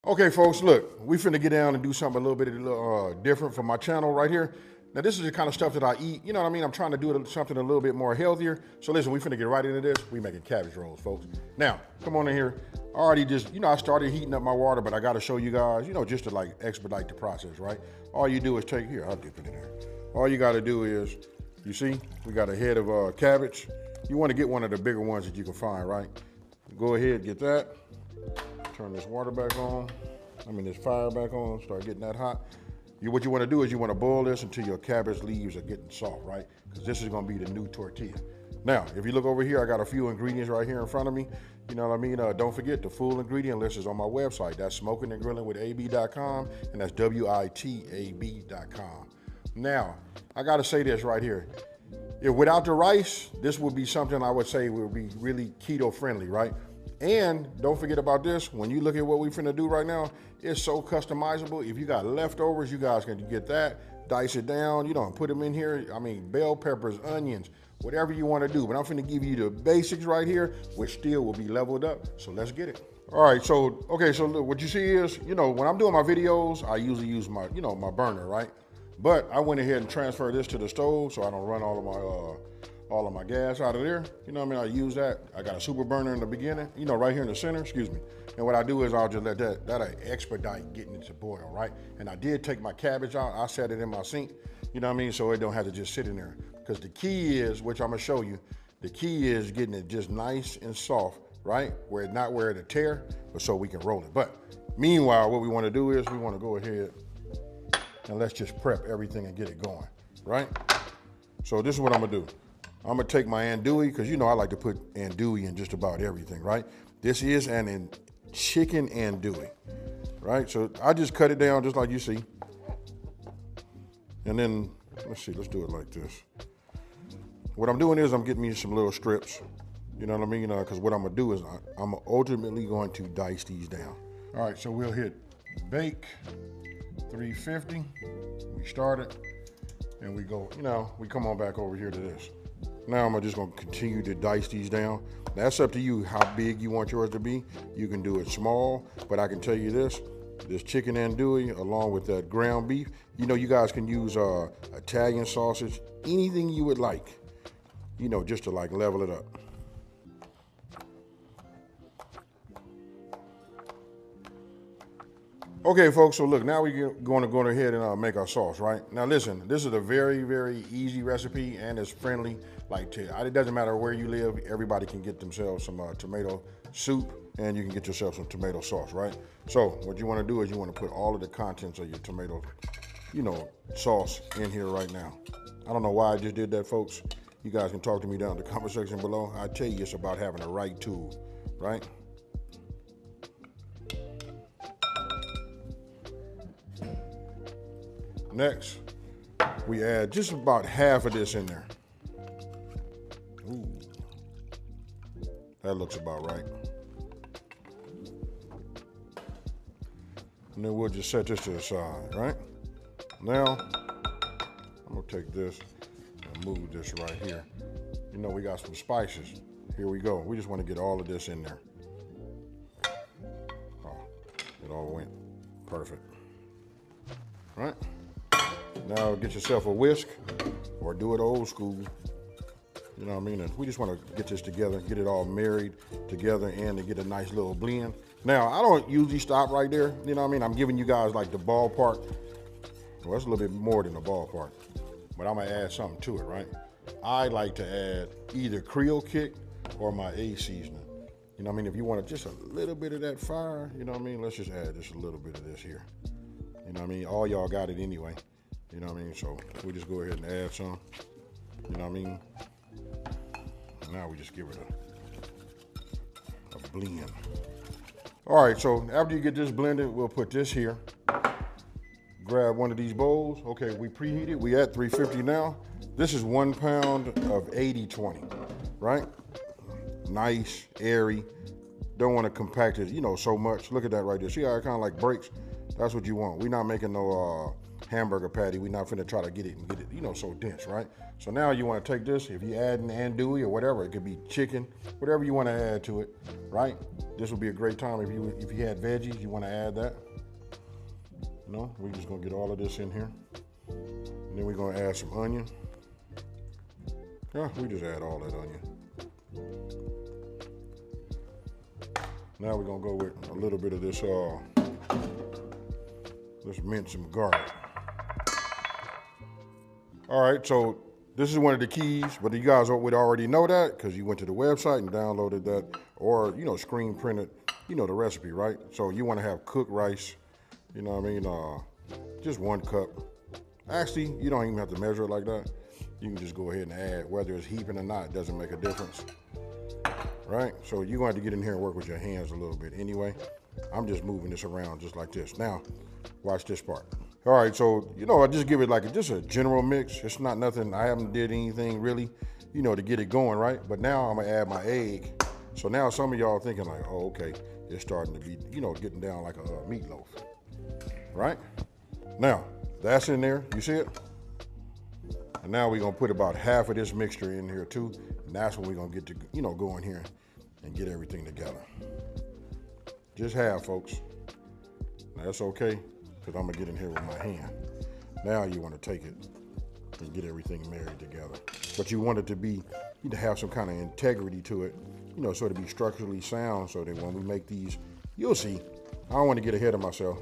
Okay, folks, look, we finna get down and do something a little bit different for my channel right here. Now, this is the kind of stuff that I eat. You know what I mean? I'm trying to do something a little bit more healthier. So listen, we finna get right into this. We making cabbage rolls, folks. Now, come on in here. I already just, I started heating up my water, but I gotta show you guys, just to like expedite the process, right? All you do is here, I'll dip it in there. All you gotta do is, you see, we got a head of cabbage. You wanna get one of the bigger ones that you can find, right? Go ahead, get that. Turn this water back on. This fire back on, start getting that hot. What you want to do is you want to boil this until your cabbage leaves are getting soft, right? Because this is going to be the new tortilla. Now, if you look over here, I got a few ingredients right here in front of me. You know what I mean? Don't forget, the full ingredient list is on my website. That's smokingandgrillinwithab.com, and that's WITAB.com. Now, I got to say this right here. If without the rice, this would be something I would say would be really keto friendly, right? And don't forget about this, when you look at what we finna do right now, it's so customizable. If you got leftovers, you guys can get that, dice it down, put them in here. Bell peppers, onions, whatever you wanna do. But I'm finna give you the basics right here, which still will be leveled up. So let's get it. All right, so look, what you see is, when I'm doing my videos, I usually use my, my burner, right? But I went ahead and transferred this to the stove so I don't run all of my gas out of there. I use that. I got a super burner in the beginning, right here in the center, excuse me. And what I do is I'll just let that expedite getting it to boil, right? And I did take my cabbage out. I set it in my sink, so it don't have to just sit in there. Because the key is, which I'm gonna show you, the key is getting it just nice and soft, right? Where it'll tear, but so we can roll it. But meanwhile, what we wanna do is we wanna go ahead and let's just prep everything and get it going, right? So this is what I'm gonna do. I'm gonna take my andouille, because I like to put andouille in just about everything, right? This is an chicken andouille, right? So I just cut it down just like you see. And then, let's do it like this. What I'm doing is I'm getting me some little strips, you know what I mean? Because what I'm gonna do is I'm ultimately going to dice these down. All right, so we'll hit bake, 350. We start it, and we go, we come on back over here to this. Now I'm just gonna continue to dice these down. That's up to you how big you want yours to be. You can do it small, but I can tell you this chicken andouille along with that ground beef, you guys can use Italian sausage, anything you would like, just to like level it up. Okay, folks, so look, now we're going to go ahead and make our sauce, right? Now listen, this is a very, very easy recipe, and it's friendly. It doesn't matter where you live, everybody can get themselves some tomato soup, and you can get yourself some tomato sauce, right? So what you want to do is you want to put all of the contents of your tomato, sauce in here right now. I don't know why I just did that, folks. You guys can talk to me down in the comment section below. I tell you, it's about having the right tool, right? Next, we add just about half of this in there. Ooh, that looks about right. And then we'll just set this to the side, right? Now, I'm gonna take this and move this right here. We got some spices. Here we go. We just wanna get all of this in there. Oh, it all went perfect. All right? Now get yourself a whisk or do it old school. And we just want to get this together, get it all married together, and to get a nice little blend. Now, I don't usually stop right there. I'm giving you guys like the ballpark. Well, that's a little bit more than the ballpark, but I'm gonna add something to it, right? I like to add either Creole Kick or my A seasoning. If you want just a little bit of that fire, let's just add just a little bit of this here. All y'all got it anyway. So we just go ahead and add some, Now we just give it a blend. All right, so after you get this blended, we'll put this here. Grab one of these bowls. Okay, we preheated, we at 350 now. This is 1 pound of 80/20, right? Nice, airy. Don't want to compact it, so much. Look at that right there. See how it kind of like breaks? That's what you want. We're not making no hamburger patty. We're not finna try to get it, you know, so dense, right? So now you want to take this. If you add an andouille or whatever, it could be chicken, whatever you want to add to it, right? This would be a great time if you had veggies. You want to add that. No, we're just gonna get all of this in here, and then we're gonna add some onion. Yeah, we just add all that onion. Now we're gonna go with a little bit of this, let's mince some garlic. All right, so this is one of the keys, but you guys would already know that because you went to the website and downloaded that, or, you know, screen printed, you know, the recipe, right? So you wanna have cooked rice, you know what I mean? Just 1 cup. Actually, you don't even have to measure it like that. You can just go ahead and add, whether it's heaping or not, it doesn't make a difference. Right? So you're going to have to get in here and work with your hands a little bit anyway. I'm just moving this around just like this. Now, watch this part. All right, so, you know, I just give it like just a general mix. It's not nothing, I haven't did anything really, you know, to get it going, right? But now I'm going to add my egg. So now some of y'all thinking like, oh, okay, it's starting to be, you know, getting down like a meatloaf, right? Now, that's in there. You see it? And now we're going to put about half of this mixture in here too. And that's when we're going to get to, you know, go in here and get everything together. Just half, folks. That's okay, because I'm going to get in here with my hand. Now you want to take it and get everything married together. But you want it to be, you to have some kind of integrity to it, you know, so to be structurally sound so that when we make these, you'll see. I don't want to get ahead of myself.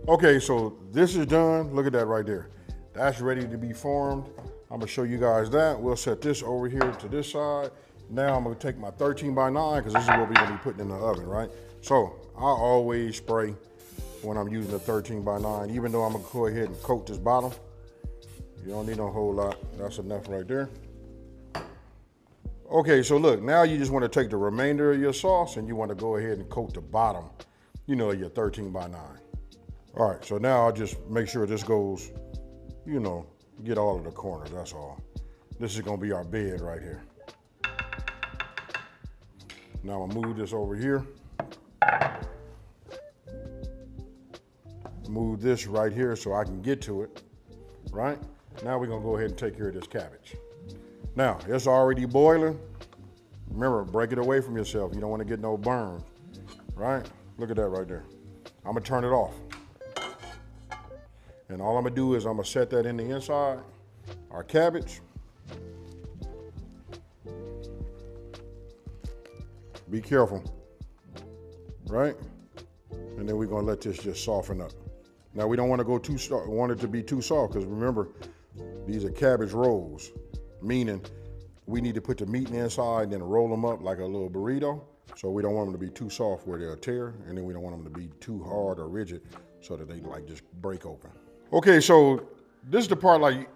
Okay, so this is done. Look at that right there. That's ready to be formed. I'm gonna show you guys that. We'll set this over here to this side. Now I'm gonna take my 13 by 9, because this is what we're gonna be putting in the oven, right? So I always spray when I'm using the 13 by 9, even though I'm gonna go ahead and coat this bottom. You don't need a whole lot. That's enough right there. Okay, so look, now you just wanna take the remainder of your sauce and you wanna go ahead and coat the bottom, you know, your 13 by 9. All right, so now I'll just make sure this goes, you know, get all of the corners, that's all. This is gonna be our bed right here. Now I'll move this over here. Move this right here so I can get to it, right? Now we're gonna go ahead and take care of this cabbage. Now, it's already boiling. Remember, break it away from yourself. You don't wanna get no burn, right? Look at that right there. I'm gonna turn it off. And all I'm gonna do is I'm gonna set that in the inside, our cabbage. Be careful, right? And then we're gonna let this just soften up. Now we don't wanna go too soft, want it to be too soft, because remember, these are cabbage rolls, meaning we need to put the meat in the inside and then roll them up like a little burrito. So we don't want them to be too soft where they'll tear, and then we don't want them to be too hard or rigid so that they like just break open. Okay, so this is the part, like,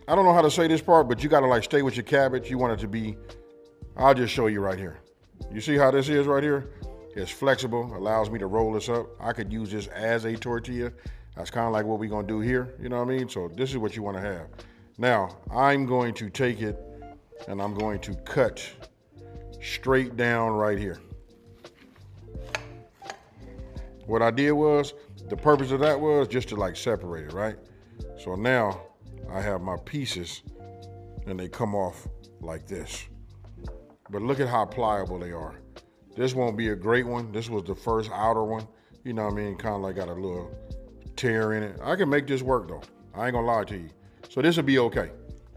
I don't know how to say this part, but you gotta like stay with your cabbage. You want it to be, I'll just show you right here. You see how this is right here? It's flexible, allows me to roll this up. I could use this as a tortilla. That's kind of like what we're gonna do here, you know what I mean? So this is what you wanna have. Now, I'm going to take it and I'm going to cut straight down right here. What I did was, the purpose of that was just to like separate it, right? So now I have my pieces and they come off like this. But look at how pliable they are. This won't be a great one. This was the first outer one. You know what I mean? Kind of like got a little tear in it. I can make this work though. I ain't gonna lie to you. So this will be okay.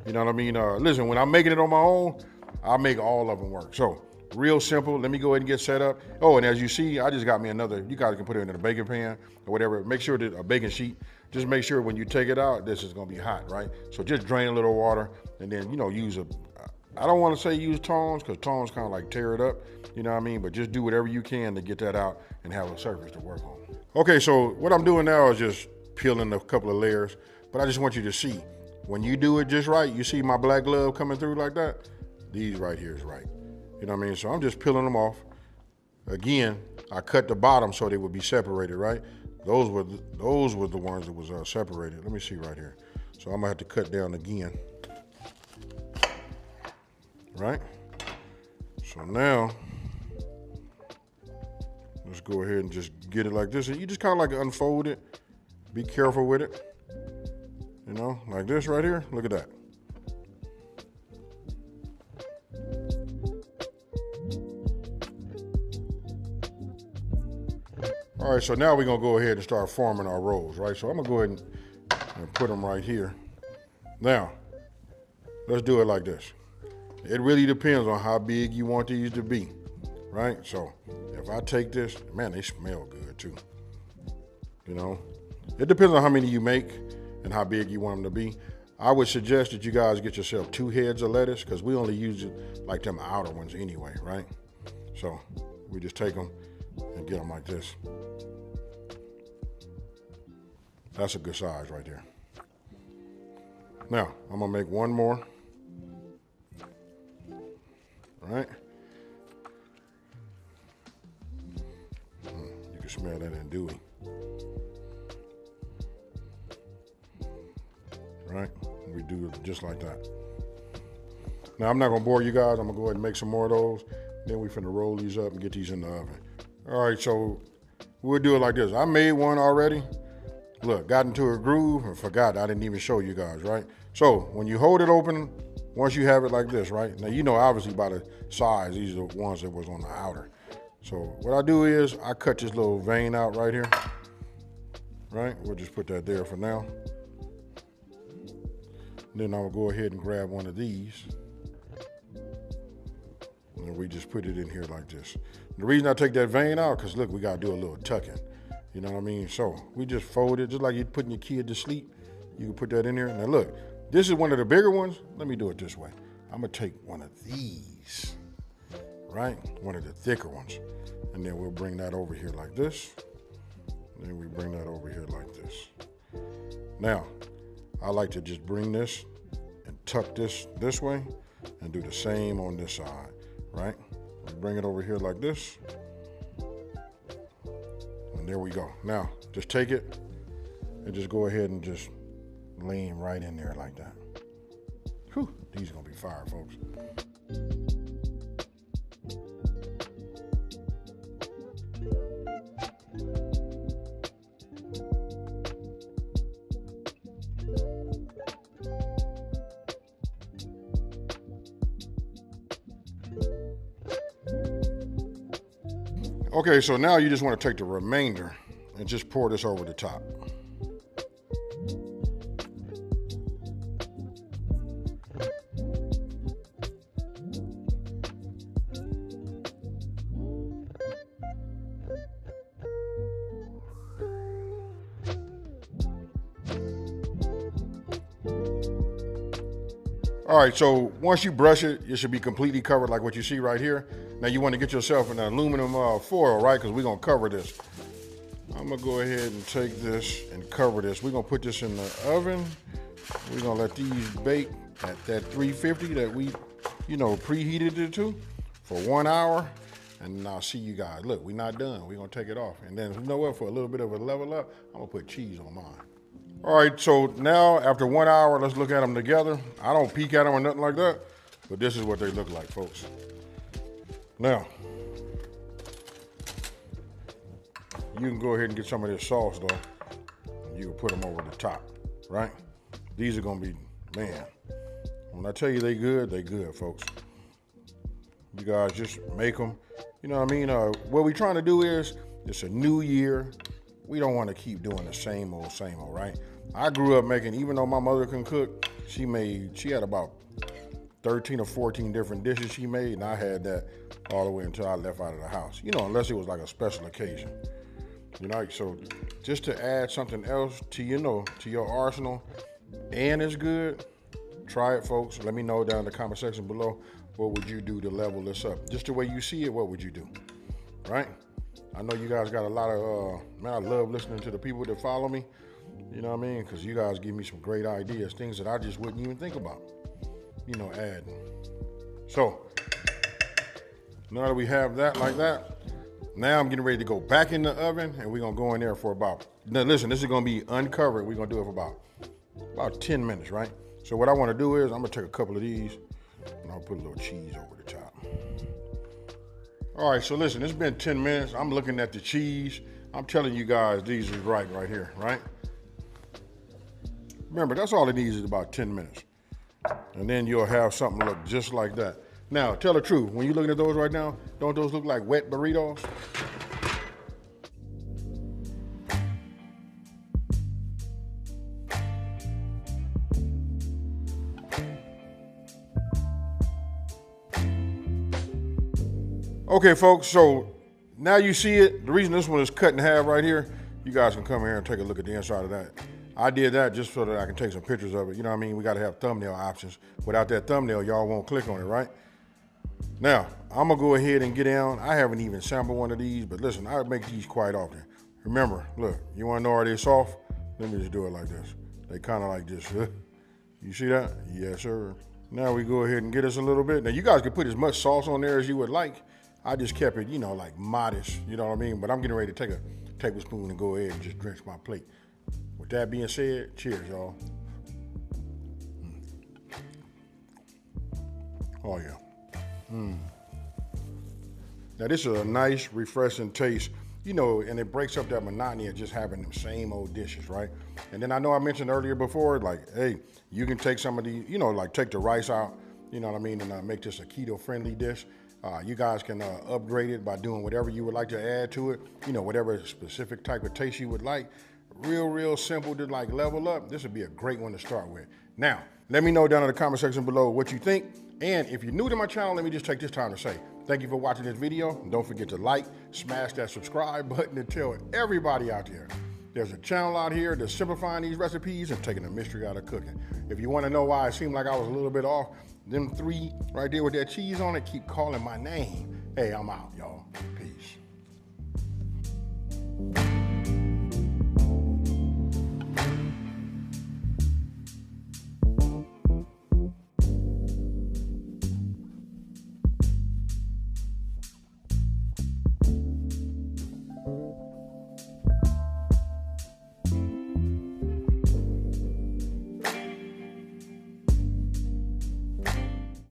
You know what I mean? Listen, when I'm making it on my own, I'll make all of them work. So real simple. Let me go ahead and get set up. Oh, and as you see, I just got me another, you guys can put it in a baking pan or whatever. Make sure that a baking sheet, just make sure when you take it out, this is gonna be hot, right? So just drain a little water and then, you know, use a, I don't wanna say use tongs because tongs kind of like tear it up, you know what I mean? But just do whatever you can to get that out and have a surface to work on. Okay, so what I'm doing now is just peeling a couple of layers, but I just want you to see, when you do it just right, you see my black glove coming through like that? These right here is right. You know what I mean? So I'm just peeling them off. Again, I cut the bottom so they would be separated, right? Those were the ones that was separated. Let me see right here. So I'm gonna have to cut down again. Right? So now, Let's go ahead and just get it like this. And you just kind of like unfold it. Be careful with it. You know, like this right here. Look at that. All right, so now we're gonna go ahead and start forming our rolls, right? So I'm gonna go ahead and put them right here. Now, let's do it like this. It really depends on how big you want these to be, right? So if I take this, man, they smell good too. You know, it depends on how many you make and how big you want them to be. I would suggest that you guys get yourself 2 heads of lettuce because we only use it like them outer ones anyway, right? So we just take them and get them like this. That's a good size right there. Now, I'm gonna make one more. All right. You can smell that andouille. Right? We do it just like that. Now, I'm not gonna bore you guys. I'm gonna go ahead and make some more of those. Then we finna roll these up and get these in the oven. All right, so we'll do it like this. I made one already. Look, got into a groove and forgot I didn't even show you guys, right? So when you hold it open, once you have it like this, right? Now, you know, obviously by the size, these are the ones that was on the outer. So what I do is I cut this little vein out right here, right? We'll just put that there for now. Then I'll go ahead and grab one of these. And we just put it in here like this. The reason I take that vein out, because look, we gotta do a little tucking. You know what I mean? So we just fold it, just like you're putting your kid to sleep. You can put that in there. Now look, this is one of the bigger ones. Let me do it this way. I'm gonna take one of these, right? One of the thicker ones. And then we'll bring that over here like this. And then we bring that over here like this. Now, I like to just bring this and tuck this way and do the same on this side, right? Bring it over here like this. And there we go. Now, just take it and just go ahead and just lean right in there like that. Whew, these are gonna be fire, folks. Okay, so now you just want to take the remainder and just pour this over the top. All right, so once you brush it, it should be completely covered like what you see right here. Now you want to get yourself an aluminum foil, right? Because we're gonna cover this. I'm gonna go ahead and take this and cover this. We're gonna put this in the oven. We're gonna let these bake at that 350 that we, you know, preheated it to for 1 hour. And I'll see you guys. Look, we're not done. We're gonna take it off. And then, you know what, for a little bit of a level up, I'm gonna put cheese on mine. All right, so now after 1 hour, let's look at them together. I don't peek at them or nothing like that, but this is what they look like, folks. Now, you can go ahead and get some of this sauce, though. You can put them over the top, right? These are gonna be, man, when I tell you they good, folks. You guys just make them, you know what I mean? What we're trying to do is, it's a new year. We don't want to keep doing the same old, right? I grew up making, even though my mother can cook, she had about 13 or 14 different dishes she made, and I had that all the way until I left out of the house. You know, unless it was like a special occasion. You know, so just to add something else to, you know, to your arsenal, and it's good, try it, folks. Let me know down in the comment section below, what would you do to level this up? Just the way you see it, what would you do, right? I know you guys got a lot of, man, I love listening to the people that follow me. You know what I mean? Because you guys give me some great ideas, things that I just wouldn't even think about, you know, adding. So, now that we have that like that, now I'm getting ready to go back in the oven, and we're going to go in there for about, now listen, this is going to be uncovered. We're going to do it for about 10 minutes, right? So what I want to do is I'm going to take a couple of these, and I'll put a little cheese over the top. All right, so listen, it's been 10 minutes. I'm looking at the cheese. I'm telling you guys, these is right here, right? Remember, that's all it needs is about 10 minutes. And then you'll have something look just like that. Now, tell the truth, when you're looking at those right now, don't those look like wet burritos? Okay, folks, so now you see it. The reason this one is cut in half right here, you guys can come here and take a look at the inside of that. I did that just so that I can take some pictures of it. You know what I mean? We got to have thumbnail options. Without that thumbnail, y'all won't click on it, right? Now, I'm going to go ahead and get down. I haven't even sampled one of these, but listen, I make these quite often. Remember, look, you want to know are they soft? Let me just do it like this. They kind of like this. You see that? Yes, sir. Now we go ahead and get us a little bit. Now, you guys can put as much sauce on there as you would like. I just kept it, you know, like modest, you know what I mean? But I'm getting ready to take a tablespoon and go ahead and just drench my plate. With that being said, cheers, y'all. Oh, yeah. Now, this is a nice, refreshing taste, you know, and it breaks up that monotony of just having them same old dishes, right? And then I know I mentioned earlier before, like, hey, you can take some of the, you know, like take the rice out, you know what I mean, and make this a keto-friendly dish. You guys can upgrade it by doing whatever you would like to add to it, you know, whatever specific type of taste you would like. Real simple to like level up. This would be a great one to start with. Now, let me know down in the comment section below what you think. And if you're new to my channel, let me just take this time to say thank you for watching this video. And don't forget to like, smash that subscribe button and tell everybody out there there's a channel out here that's simplifying these recipes and taking the mystery out of cooking. If you want to know why it seemed like I was a little bit off, them three right there with that cheese on it keep calling my name. Hey, I'm out, y'all. Peace.